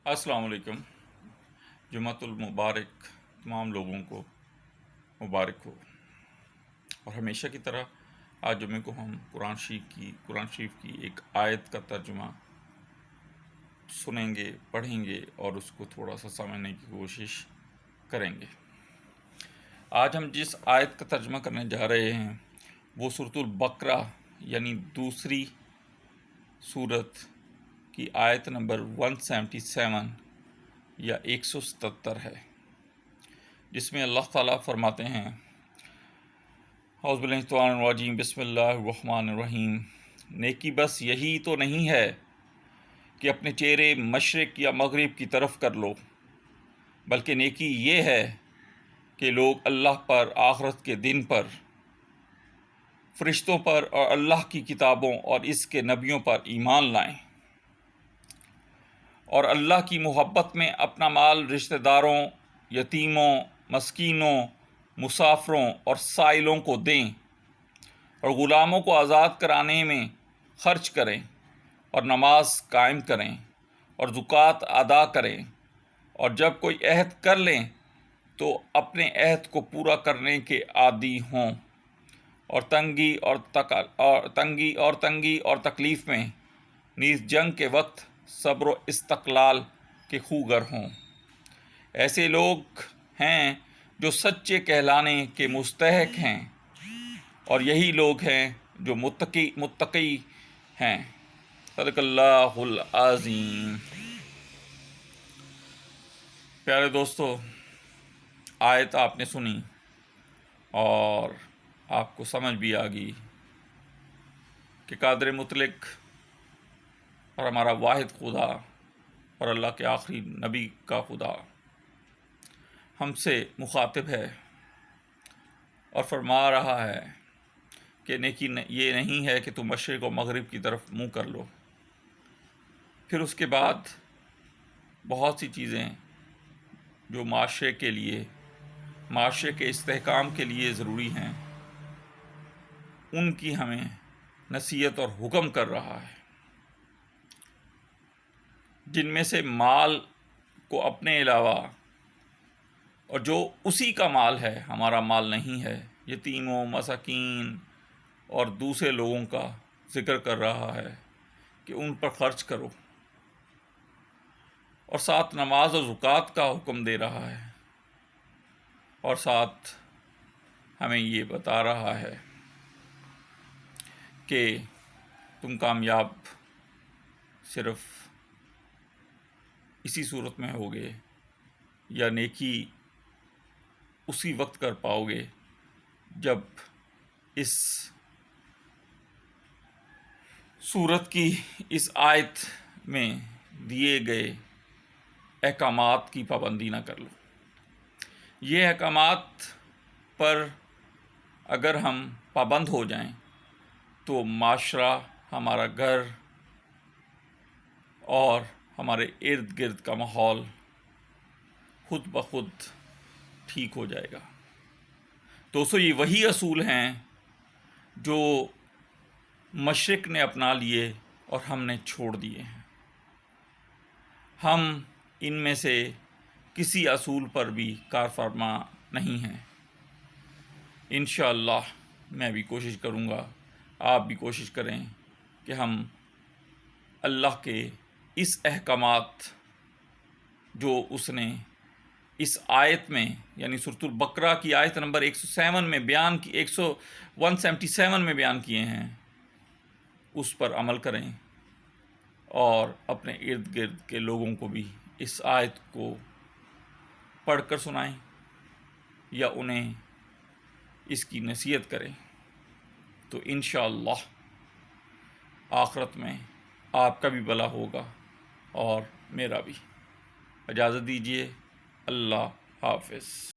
السلام علیکم۔ جمعۃ المبارک تمام لوگوں کو مبارک ہو، اور ہمیشہ کی طرح آج جمعے کو ہم قرآن شریف کی ایک آیت کا ترجمہ سنیں گے، پڑھیں گے اور اس کو تھوڑا سا سمجھنے کی کوشش کریں گے۔ آج ہم جس آیت کا ترجمہ کرنے جا رہے ہیں وہ سورۃ البقرہ یعنی دوسری سورت کی آیت نمبر 177 یا 177 ہے، جس میں اللہ تعالیٰ فرماتے ہیں اعوذ باللہ من الشیطان الرجیم بسم اللہ الرحمن الرحیم۔ نیکی بس یہی تو نہیں ہے کہ اپنے چہرے مشرق یا مغرب کی طرف کر لو، بلکہ نیکی یہ ہے کہ لوگ اللہ پر، آخرت کے دن پر، فرشتوں پر اور اللہ کی کتابوں اور اس کے نبیوں پر ایمان لائیں، اور اللہ کی محبت میں اپنا مال رشتہ داروں، یتیموں، مسکینوں، مسافروں اور سائلوں کو دیں، اور غلاموں کو آزاد کرانے میں خرچ کریں، اور نماز قائم کریں، اور زکوٰۃ ادا کریں، اور جب کوئی عہد کر لیں تو اپنے عہد کو پورا کرنے کے عادی ہوں، اور تنگی اور تکلیف میں نیز جنگ کے وقت صبر و استقلال کے خوگر ہوں۔ ایسے لوگ ہیں جو سچے کہلانے کے مستحق ہیں، اور یہی لوگ ہیں جو متقی ہیں۔ صدق اللہ العظیم۔ پیارے دوستو، آیت آپ نے سنی اور آپ کو سمجھ بھی آ گئی کہ قادر مطلق اور ہمارا واحد خدا اور اللہ کے آخری نبی کا خدا ہم سے مخاطب ہے اور فرما رہا ہے کہ نیکی یہ نہیں ہے کہ تم مشرق و مغرب کی طرف منہ کر لو۔ پھر اس کے بعد بہت سی چیزیں جو معاشرے کے استحکام کے لیے ضروری ہیں، ان کی ہمیں نصیحت اور حکم کر رہا ہے، جن میں سے مال کو اپنے علاوہ اور جو اسی کا مال ہے، ہمارا مال نہیں ہے، یتیموں، مساکین اور دوسرے لوگوں کا ذکر کر رہا ہے کہ ان پر خرچ کرو، اور ساتھ نماز اور زکوٰۃ کا حکم دے رہا ہے، اور ساتھ ہمیں یہ بتا رہا ہے کہ تم کامیاب صرف اسی صورت میں ہوگے، یا نیکی اسی وقت کر پاؤ گے جب اس سورت کی اس آیت میں دیے گئے احکامات کی پابندی نہ کر لو۔ یہ احکامات پر اگر ہم پابند ہو جائیں تو معاشرہ، ہمارا گھر اور ہمارے ارد گرد کا ماحول خود بخود ٹھیک ہو جائے گا۔ دوستو، یہ وہی اصول ہیں جو مشرق نے اپنا لیے اور ہم نے چھوڑ دیے ہیں۔ ہم ان میں سے کسی اصول پر بھی کار فرما نہیں ہیں۔ انشاءاللہ میں بھی کوشش کروں گا، آپ بھی کوشش کریں کہ ہم اللہ کے اس احکامات جو اس نے اس آیت میں یعنی سورۃ البقرہ کی آیت نمبر 177 میں بیان کیے ہیں، اس پر عمل کریں، اور اپنے ارد گرد کے لوگوں کو بھی اس آیت کو پڑھ کر سنائیں یا انہیں اس کی نصیحت کریں، تو انشاءاللہ آخرت میں آپ کا بھی بھلا ہوگا اور میرا بھی۔ اجازت دیجیے، اللہ حافظ۔